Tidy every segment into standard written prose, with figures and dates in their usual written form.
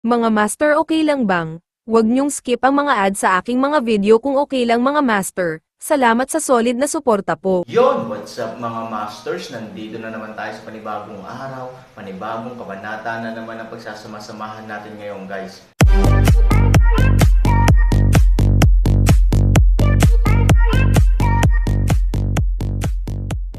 Mga master, okay lang bang? Huwag niyong skip ang mga ads sa aking mga video kung okay lang mga master. Salamat sa solid na suporta po. Yon, what's up mga masters? Nandito na naman tayo sa panibagong araw, panibagong kabanata na naman ang pagsasama-samahan natin ngayon guys.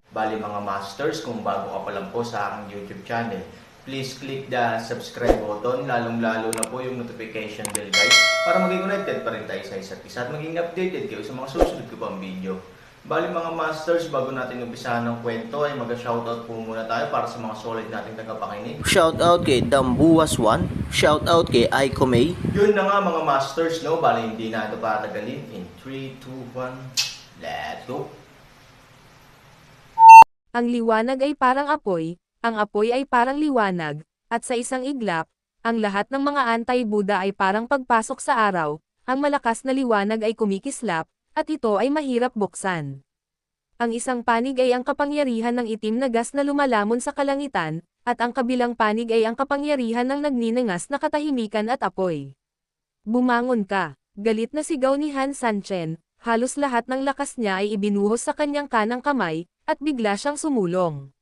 Bali mga masters, kung bago ka pa lang po sa aking YouTube channel, please click the subscribe button, lalong-lalo na po yung notification bell guys, para maging connected pa rin tayo sa isa't isa at maging updated kayo sa mga susunod ko pang video. Bali mga masters, bago natin umpisahan ng kwento ay mag-shoutout po muna tayo para sa mga solid nating tagapakinig. Shoutout kay Dambuas1, shoutout kay Aiko May. Yun na nga mga masters, no? Bali hindi na ito patagalin. In 3, 2, 1, let's go! Ang liwanag ay parang apoy, ang apoy ay parang liwanag, at sa isang iglap, ang lahat ng mga anti-Buddha ay parang pagpasok sa araw, ang malakas na liwanag ay kumikislap, at ito ay mahirap buksan. Ang isang panig ay ang kapangyarihan ng itim na gas na lumalamon sa kalangitan, at ang kabilang panig ay ang kapangyarihan ng nagninangas na katahimikan at apoy. Bumangon ka, galit na sigaw ni Han Sanchen, halos lahat ng lakas niya ay ibinuhos sa kanyang kanang kamay, at bigla siyang sumulong.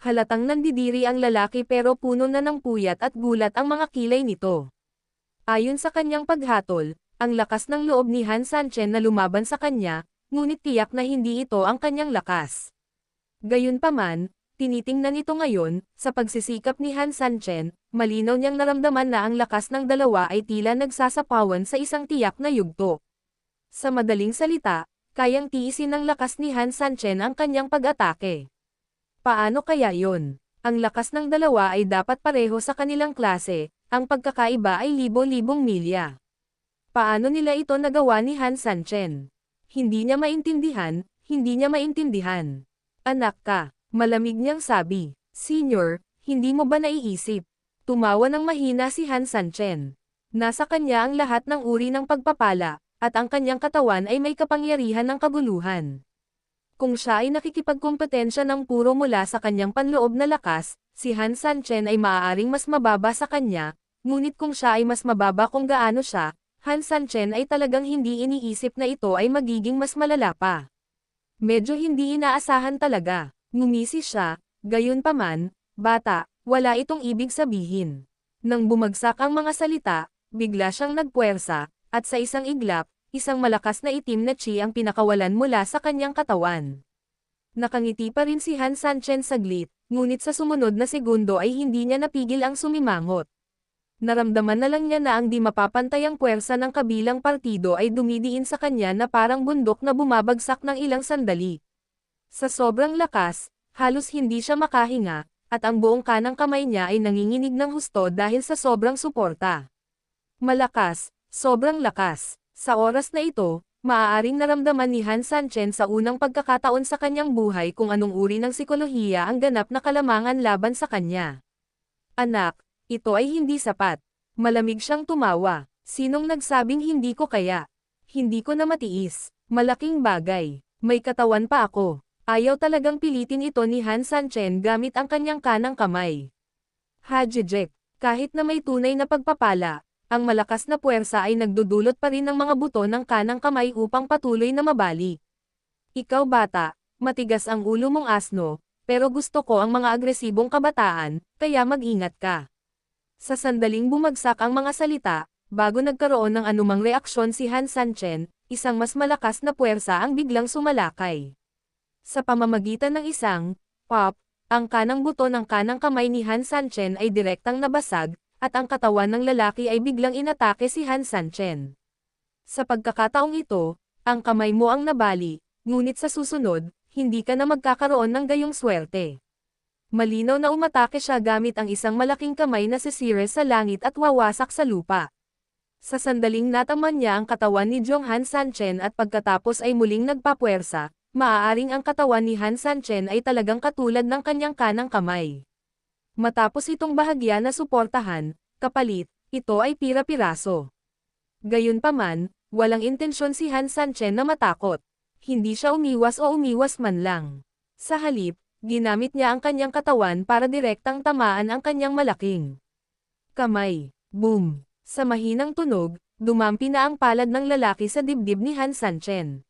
Halatang nandidiri ang lalaki pero puno na ng puyat at gulat ang mga kilay nito. Ayon sa kanyang paghatol, ang lakas ng loob ni Han Sanchen na lumaban sa kanya, ngunit tiyak na hindi ito ang kanyang lakas. Gayunpaman, tinitingnan ito ngayon, sa pagsisikap ni Han Sanchen, malinaw niyang naramdaman na ang lakas ng dalawa ay tila nagsasapawan sa isang tiyak na yugto. Sa madaling salita, kayang tiisin ng lakas ni Han Sanchen ang kanyang pag-atake. Paano kaya yon? Ang lakas ng dalawa ay dapat pareho sa kanilang klase, ang pagkakaiba ay libo-libong milya. Paano nila ito nagawa ni Han Sanchen? Hindi niya maintindihan, hindi niya maintindihan. Anak ka, malamig niyang sabi. Senior, hindi mo ba naiisip? Tumawa ng mahina si Han Sanchen. Nasa kanya ang lahat ng uri ng pagpapala, at ang kanyang katawan ay may kapangyarihan ng kaguluhan. Kung siya ay nakikipagkompetensya ng puro mula sa kanyang panloob na lakas, si Han Sanchen ay maaaring mas mababa sa kanya, ngunit kung siya ay mas mababa kung gaano siya, Han Sanchen ay talagang hindi iniisip na ito ay magiging mas malala pa. Medyo hindi inaasahan talaga. Ngumisi siya, gayunpaman, bata, wala itong ibig sabihin. Nang bumagsak ang mga salita, bigla siyang nagpuwersa, at sa isang iglap, isang malakas na itim na chi ang pinakawalan mula sa kanyang katawan. Nakangiti pa rin si Han Sanchen saglit, ngunit sa sumunod na segundo ay hindi niya napigil ang sumimangot. Naramdaman na lang niya na ang di mapapantayang puwersa ng kabilang partido ay dumidiin sa kanya na parang bundok na bumabagsak ng ilang sandali. Sa sobrang lakas, halos hindi siya makahinga, at ang buong kanang kamay niya ay nanginginig ng husto dahil sa sobrang suporta. Malakas, sobrang lakas. Sa oras na ito, maaaring naramdaman ni Han Sanchen sa unang pagkakataon sa kanyang buhay kung anong uri ng psikolohiya ang ganap na kalamangan laban sa kanya. Anak, ito ay hindi sapat. Malamig siyang tumawa. Sinong nagsabing hindi ko kaya? Hindi ko na matiis. Malaking bagay. May katawan pa ako. Ayaw talagang pilitin ito ni Han Sanchen gamit ang kanyang kanang kamay. Hajijek, kahit na may tunay na pagpapala, ang malakas na puwersa ay nagdudulot pa rin ng mga buto ng kanang kamay upang patuloy na mabali. Ikaw bata, matigas ang ulo mong asno, pero gusto ko ang mga agresibong kabataan, kaya mag-ingat ka. Sa sandaling bumagsak ang mga salita, bago nagkaroon ng anumang reaksyon si Han Sanchen, isang mas malakas na puwersa ang biglang sumalakay. Sa pamamagitan ng isang pop, ang kanang buto ng kanang kamay ni Han Sanchen ay direktang nabasag, at ang katawan ng lalaki ay biglang inatake si Han Sanchen. Sa pagkakataong ito, ang kamay mo ang nabali, ngunit sa susunod, hindi ka na magkakaroon ng gayong swerte. Malinaw na umatake siya gamit ang isang malaking kamay na sisire sa langit at wawasak sa lupa. Sa sandaling nataman niya ang katawan ni Jong Han Sanchen at pagkatapos ay muling nagpapuwersa, maaaring ang katawan ni Han Sanchen ay talagang katulad ng kanyang kanang kamay. Matapos itong bahagya na suportahan, kapalit, ito ay pira-piraso. Gayunpaman, walang intensyon si Han Sanchen na matakot. Hindi siya umiwas o umiwas man lang. Sa halip, ginamit niya ang kanyang katawan para direktang tamaan ang kanyang malaking kamay. Boom! Sa mahinang tunog, dumampi na ang palad ng lalaki sa dibdib ni Han Sanchen.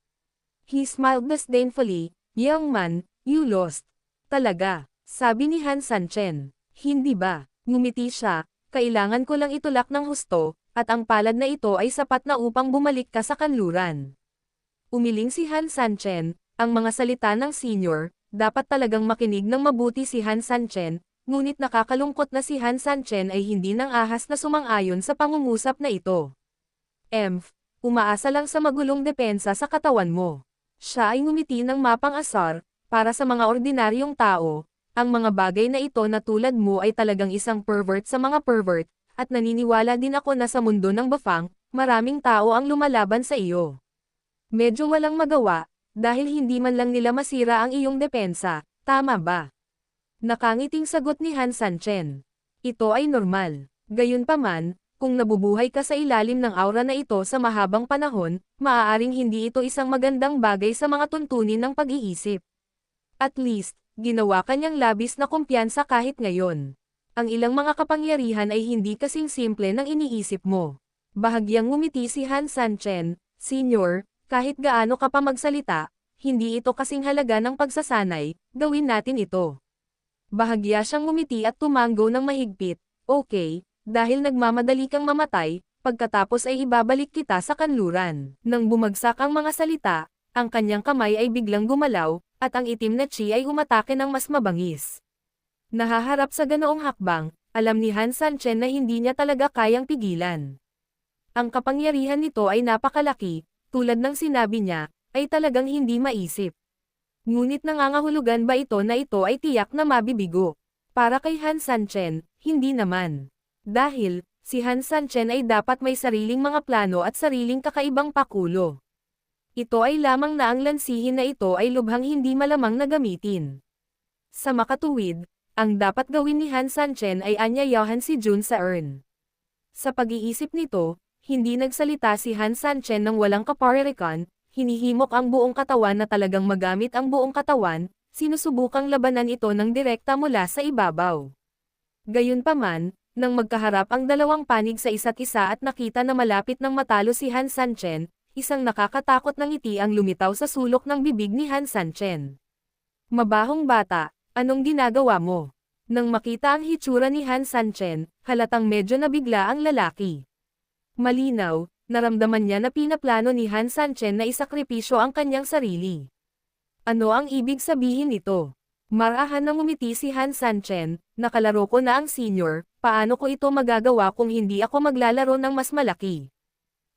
He smiled disdainfully, "Young man, you lost." "Talaga?" sabi ni Han Sanchen. "Hindi ba?" Ngumiti siya, "Kailangan ko lang itulak ng husto, at ang palad na ito ay sapat na upang bumalik ka sa kanluran." Umiling si Han Sanchen, ang mga salita ng senior, dapat talagang makinig ng mabuti si Han Sanchen, ngunit nakakalungkot na si Han Sanchen ay hindi nang ahas na sumang-ayon sa pangungusap na ito. Umaasa lang sa magulong depensa sa katawan mo." Siya ay ngumiti ng mapang-asar, "Para sa mga ordinaryong tao, ang mga bagay na ito na tulad mo ay talagang isang pervert sa mga pervert, at naniniwala din ako na sa mundo ng bafang, maraming tao ang lumalaban sa iyo. Medyo walang magawa, dahil hindi man lang nila masira ang iyong depensa, tama ba?" Nakangiting sagot ni Han Sanchen. "Ito ay normal. Gayunpaman, kung nabubuhay ka sa ilalim ng aura na ito sa mahabang panahon, maaaring hindi ito isang magandang bagay sa mga tuntunin ng pag-iisip. At least, ginawa ka niyang labis na kumpiyansa kahit ngayon. Ang ilang mga kapangyarihan ay hindi kasing simple ng iniisip mo." Bahagyang ngumiti si Han Sanchen, "Senior, kahit gaano ka pa magsalita, hindi ito kasing halaga ng pagsasanay, gawin natin ito." Bahagya siyang ngumiti at tumanggo ng mahigpit, "Okay, dahil nagmamadali kang mamatay, pagkatapos ay ibabalik kita sa kanluran." Nang bumagsak ang mga salita, ang kanyang kamay ay biglang gumalaw, at ang itim na chi ay umatake ng mas mabangis. Nahaharap sa ganoong hakbang, alam ni Han Sanchen na hindi niya talaga kayang pigilan. Ang kapangyarihan nito ay napakalaki, tulad ng sinabi niya, ay talagang hindi maisip. Ngunit nangangahulugan ba ito na ito ay tiyak na mabibigo? Para kay Han Sanchen, hindi naman. Dahil, si Han Sanchen ay dapat may sariling mga plano at sariling kakaibang pakulo. Ito ay lamang na ang lansihin na ito ay lubhang hindi malamang na gamitin. Sa makatuwid, ang dapat gawin ni Han Sanchen ay anyayahan si Jun sa urn. Sa pag-iisip nito, hindi nagsalita si Han Sanchen ng walang kaparirikan, hinihimok ang buong katawan na talagang magamit ang buong katawan, sinusubukang labanan ito ng direkta mula sa ibabaw. Gayunpaman, nang magkaharap ang dalawang panig sa isa't isa at nakita na malapit ng matalo si Han Sanchen, isang nakakatakot na ngiti ang lumitaw sa sulok ng bibig ni Han Sanchen. "Mabahong bata, anong ginagawa mo?" Nang makita ang hitsura ni Han Sanchen, halatang medyo nabigla ang lalaki. Malinaw, naramdaman niya na pinaplano ni Han Sanchen na isakripisyo ang kanyang sarili. Ano ang ibig sabihin nito? Marahan na ngumiti si Han Sanchen, "Nakalaro ko na ang senior, paano ko ito magagawa kung hindi ako maglalaro ng mas malaki?"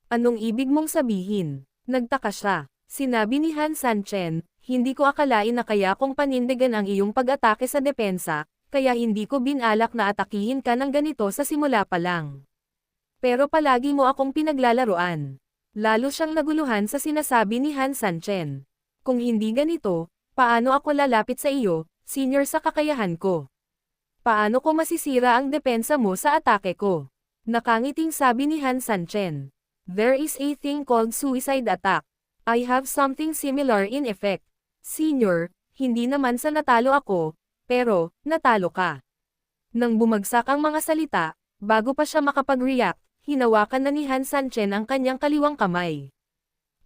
"Anong ibig mong sabihin?" Nagtaka siya. Sinabi ni Han Sanchen, "Hindi ko akalain na kaya kong panindigan ang iyong pag-atake sa depensa, kaya hindi ko binalak na atakihin ka ng ganito sa simula pa lang. Pero palagi mo akong pinaglalaroan." Lalo siyang naguluhan sa sinasabi ni Han Sanchen. "Kung hindi ganito, paano ako lalapit sa iyo, senior sa kakayahan ko? Paano ko masisira ang depensa mo sa atake ko?" Nakangiting sabi ni Han Sanchen. "There is a thing called suicide attack. I have something similar in effect. Senior, hindi naman sa natalo ako, pero, natalo ka." Nang bumagsak ang mga salita, bago pa siya makapag-react, hinawakan na ni Han Sanchen ang kanyang kaliwang kamay.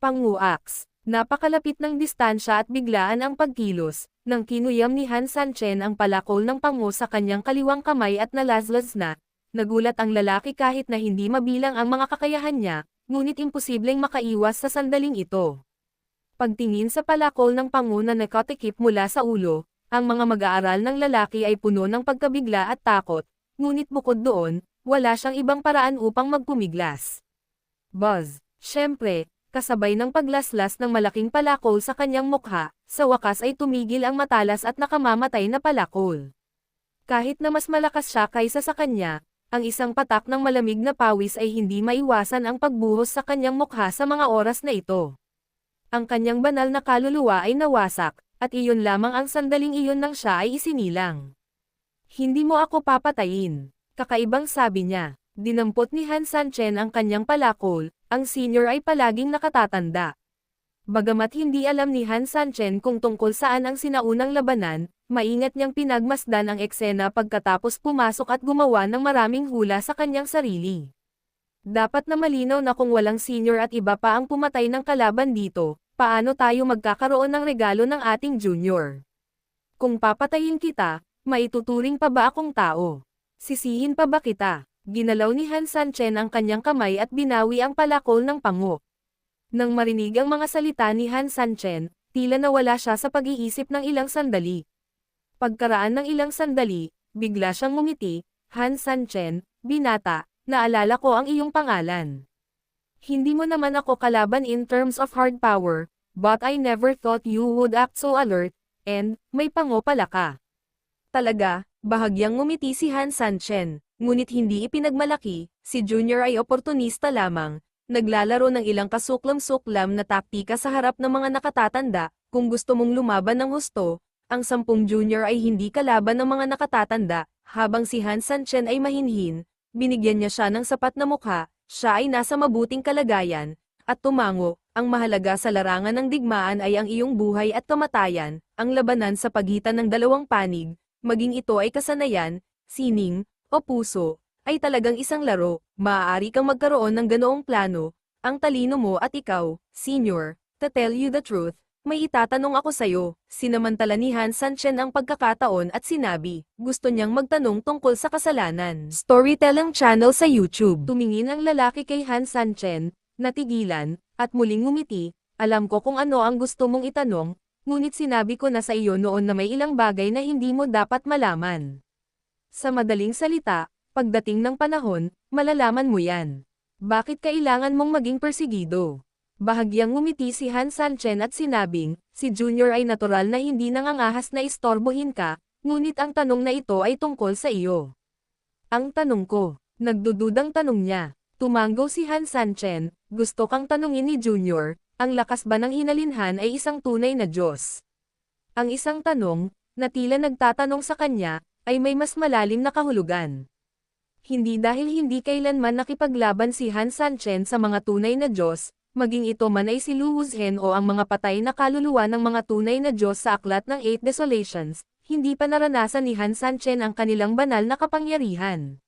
Panguaks. Napakalapit ng distansya at biglaan ang pagkilos, nang kinuyam ni Han Sanchen ang palakol ng pango sa kanyang kaliwang kamay at nalazlaz na. Nagulat ang lalaki kahit na hindi mabilang ang mga kakayahan niya, ngunit imposibleng makaiwas sa sandaling ito. Pagtingin sa palakol ng pango na nakatikip mula sa ulo, ang mga mag-aaral ng lalaki ay puno ng pagkabigla at takot, ngunit bukod doon, wala siyang ibang paraan upang magpumiglas. Buzz. Siyempre, kasabay ng paglaslas ng malaking palakol sa kanyang mukha, sa wakas ay tumigil ang matalas at nakamamatay na palakol. Kahit na mas malakas siya kaysa sa kanya, ang isang patak ng malamig na pawis ay hindi maiwasan ang pagbuhos sa kanyang mukha sa mga oras na ito. Ang kanyang banal na kaluluwa ay nawasak, at iyon lamang ang sandaling iyon nang siya ay isinilang. "Hindi mo ako papatayin." Kakaibang sabi niya. Dinampot ni Han Sanchen ang kanyang palakol, ang senior ay palaging nakatatanda. Bagamat hindi alam ni Han Sanchen kung tungkol saan ang sinaunang labanan, Maingat niyang pinagmasdan ang eksena pagkatapos pumasok at gumawa ng maraming hula sa kanyang sarili. Dapat na malinaw na kung walang senior at iba pa ang pumatay ng kalaban dito, paano tayo magkakaroon ng regalo ng ating junior? Kung papatayin kita, maituturing pa ba akong tao? Sisihin pa ba kita? Ginalaw ni Han Sanchen ang kanyang kamay at binawi ang palakol ng pango. Nang marinig ang mga salita ni Han Sanchen, tila nawala siya sa pag-iisip ng ilang sandali. Pagkaraan ng ilang sandali, bigla siyang ngumiti. Han Sanchen, binata, naalala ko ang iyong pangalan. Hindi mo naman ako kalaban in terms of hard power, but I never thought you would act so alert, and, may pango pala ka. Talaga, bahagyang ngumiti si Han Sanchen, ngunit hindi ipinagmalaki, si Junior ay oportunista lamang, naglalaro ng ilang kasuklam-suklam na taktika sa harap ng mga nakatatanda. Kung gusto mong lumaban ng husto, ang 10 junior ay hindi kalaban ng mga nakatatanda. Habang si Han Sanchen ay mahinhin, binigyan niya siya ng sapat na mukha, siya ay nasa mabuting kalagayan, at tumango. Ang mahalaga sa larangan ng digmaan ay ang iyong buhay at kamatayan, ang labanan sa pagitan ng dalawang panig, maging ito ay kasanayan, sining, o puso, ay talagang isang laro. Maaari kang magkaroon ng ganoong plano. Ang talino mo at ikaw, senior, to tell you the truth, may itatanong ako sa'yo. Sinamantala ni Han Sanchen ang pagkakataon at sinabi, gusto niyang magtanong tungkol sa kasalanan. Storytelling channel sa YouTube. Tumingin ang lalaki kay Han Sanchen, natigilan, at muling ngumiti. Alam ko kung ano ang gusto mong itanong, ngunit sinabi ko na sa iyo noon na may ilang bagay na hindi mo dapat malaman. Sa madaling salita, pagdating ng panahon, malalaman mo yan. Bakit kailangan mong maging persigido? Bahagyang ngumiti si Han Sanchen at sinabing, si Junior ay natural na hindi nangangahas na istorbohin ka, ngunit ang tanong na ito ay tungkol sa iyo. Ang tanong ko, nagdududang tanong niya. Tumango si Han Sanchen, gusto kang tanungin ni Junior, ang lakas ba ng hinalinhan ay isang tunay na Diyos? Ang isang tanong, na tila nagtatanong sa kanya, ay may mas malalim na kahulugan. Hindi dahil hindi kailanman nakipaglaban si Han Sanchen sa mga tunay na Diyos, maging ito man ay si Lu Wuzhen o ang mga patay na kaluluwa ng mga tunay na Diyos sa aklat ng 8 Desolations, hindi pa naranasan ni Han Sanchen ang kanilang banal na kapangyarihan.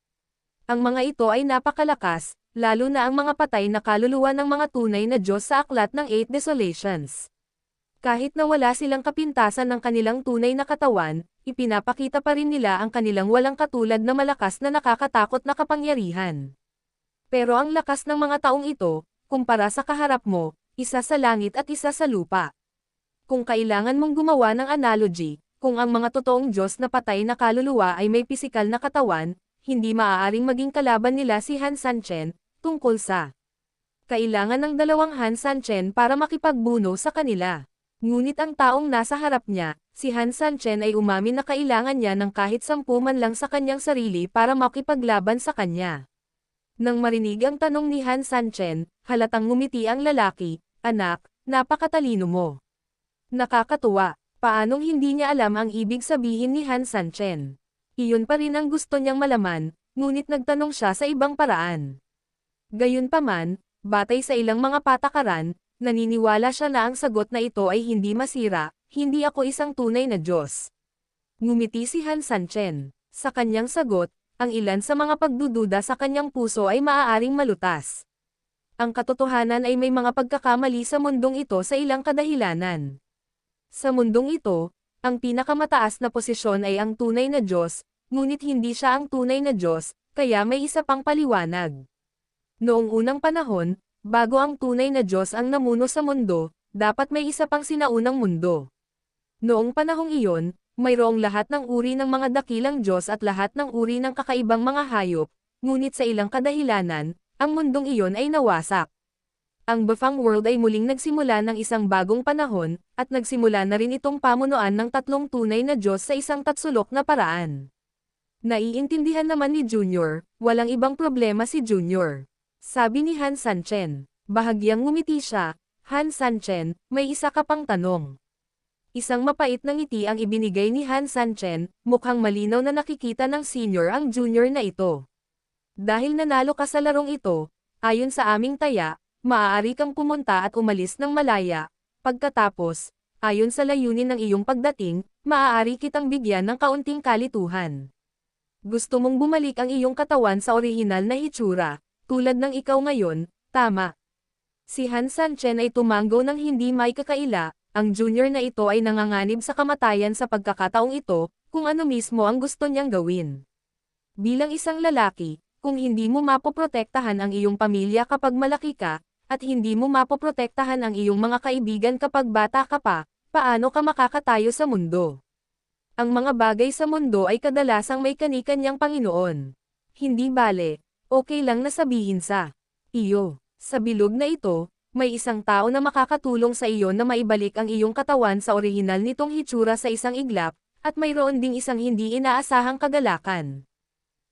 Ang mga ito ay napakalakas, lalo na ang mga patay na kaluluwa ng mga tunay na Diyos sa aklat ng 8 Desolations. Kahit na wala silang kapintasan ng kanilang tunay na katawan, ipinapakita pa rin nila ang kanilang walang katulad na malakas na nakakatakot na kapangyarihan. Pero ang lakas ng mga taong ito, kumpara sa kaharap mo, isa sa langit at isa sa lupa. Kung kailangan mong gumawa ng analogy, kung ang mga totoong Diyos na patay na kaluluwa ay may pisikal na katawan, hindi maaaring maging kalaban nila si Han Sanchen, tungkol sa kailangan ng dalawang Han Sanchen para makipagbuno sa kanila. Ngunit ang taong nasa harap niya, si Han Sanchen ay umamin na kailangan niya ng kahit 10 man lang sa kanyang sarili para makipaglaban sa kanya. Nang marinig ang tanong ni Han Sanchen, halatang ngumiti ang lalaki, anak, napakatalino mo. Nakakatuwa, paanong hindi niya alam ang ibig sabihin ni Han Sanchen? Iyon pa rin ang gusto niyang malaman, ngunit nagtanong siya sa ibang paraan. Gayunpaman, batay sa ilang mga patakaran, naniniwala siya na ang sagot na ito ay hindi masira, hindi ako isang tunay na Diyos. Ngumiti si Han Sanchen. Sa kanyang sagot, ang ilan sa mga pagdududa sa kanyang puso ay maaaring malutas. Ang katotohanan ay may mga pagkakamali sa mundong ito sa ilang kadahilanan. Sa mundong ito, ang pinakamataas na posisyon ay ang tunay na Diyos, ngunit hindi siya ang tunay na Diyos, kaya may isa pang paliwanag. Noong unang panahon, bago ang tunay na Diyos ang namuno sa mundo, dapat may isa pang sinaunang mundo. Noong panahong iyon, mayroong lahat ng uri ng mga dakilang Diyos at lahat ng uri ng kakaibang mga hayop, ngunit sa ilang kadahilanan, ang mundong iyon ay nawasak. Ang Bafang World ay muling nagsimula ng isang bagong panahon, at nagsimula na rin itong pamunuan ng 3 tunay na Diyos sa isang tatsulok na paraan. Naiintindihan naman ni Junior, walang ibang problema si Junior. Sabi ni Han Sanchen. Bahagyang ngumiti siya, Han Sanchen, may isa ka pang tanong. Isang mapait na ngiti ang ibinigay ni Han Sanchen, mukhang malinaw na nakikita ng senior ang junior na ito. Dahil nanalo ka sa larong ito, ayon sa aming taya, maaari kang pumunta at umalis ng malaya. Pagkatapos, Ayon sa layunin ng iyong pagdating, maaari kitang bigyan ng kaunting kalituhan. Gusto mong bumalik ang iyong katawan sa orihinal na hitsura, tulad ng ikaw ngayon, tama. Si Han Sanchen ay tumanggo ng hindi may kakaila, ang junior na ito ay nanganganib sa kamatayan sa pagkakataong ito, kung ano mismo ang gusto niyang gawin. Bilang isang lalaki, kung hindi mo mapoprotektahan ang iyong pamilya kapag malaki ka, at hindi mo mapoprotektahan ang iyong mga kaibigan kapag bata ka pa, paano ka makakatayo sa mundo? Ang mga bagay sa mundo ay kadalasang may kani-kanyang Panginoon. Hindi bale, okay lang na sabihin sa iyo, sa bilog na ito, may isang tao na makakatulong sa iyo na maibalik ang iyong katawan sa orihinal nitong hitsura sa isang iglap, at mayroon ding isang hindi inaasahang kagalakan.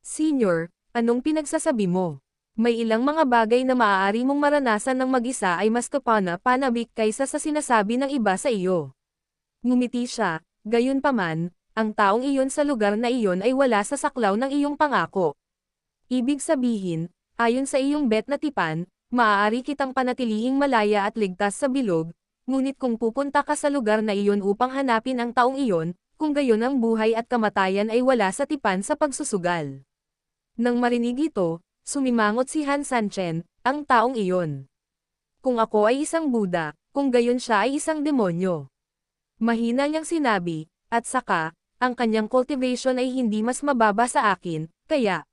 Senior, anong pinagsasabi mo? May ilang mga bagay na maaari mong maranasan ng mag-isa ay mas kapana-panabik kaysa sa sinasabi ng iba sa iyo. Ngumiti siya, gayunpaman, ang taong iyon sa lugar na iyon ay wala sa saklaw ng iyong pangako. Ibig sabihin, ayon sa iyong bet na tipan, maaari kitang panatilihing malaya at ligtas sa bilog, ngunit kung pupunta ka sa lugar na iyon upang hanapin ang taong iyon, kung gayon ang buhay at kamatayan ay wala sa tipan sa pagsusugal. Nang marinig ito, sumimangot si Han Sanchen, ang taong iyon. Kung ako ay isang Buddha, kung gayon siya ay isang demonyo. Mahina niyang sinabi, at saka, ang kanyang cultivation ay hindi mas mababa sa akin, kaya.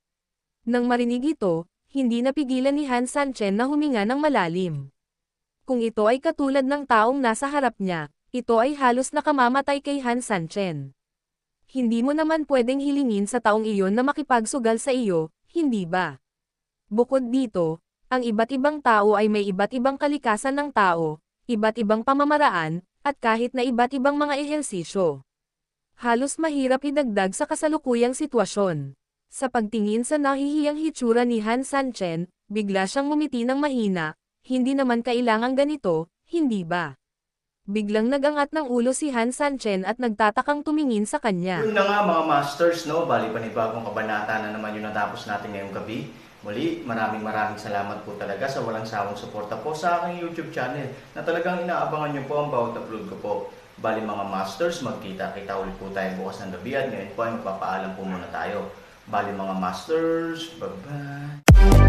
Nang marinig ito, hindi napigilan ni Han Sanchen na huminga ng malalim. Kung ito ay katulad ng taong nasa harap niya, ito ay halos nakamamatay kay Han Sanchen. Hindi mo naman pwedeng hilingin sa taong iyon na makipagsugal sa iyo, hindi ba? Bukod dito, ang iba't ibang tao ay may iba't ibang kalikasan ng tao, iba't ibang pamamaraan, at kahit na iba't ibang mga ehersisyo. Halos mahirap idagdag sa kasalukuyang sitwasyon. Sa pagtingin sa nahihiyang hitsura ni Han Sanchen, bigla siyang ngumiti ng mahina, hindi naman kailangang ganito, hindi ba? Biglang nagangat ng ulo si Han Sanchen at nagtatakang tumingin sa kanya. Yun na nga mga masters, no? Bali panibagong kabanata na naman yung natapos natin ngayong gabi. Muli, maraming salamat po talaga sa walang sawang suporta po sa aking YouTube channel na talagang inaabangan nyo po ang bawat upload ko po. Bali mga masters, magkita-kita ulit po tayo bukas ng gabi at ngayon po ay magpapaalam po muna tayo. Bali mga masters, bye-bye!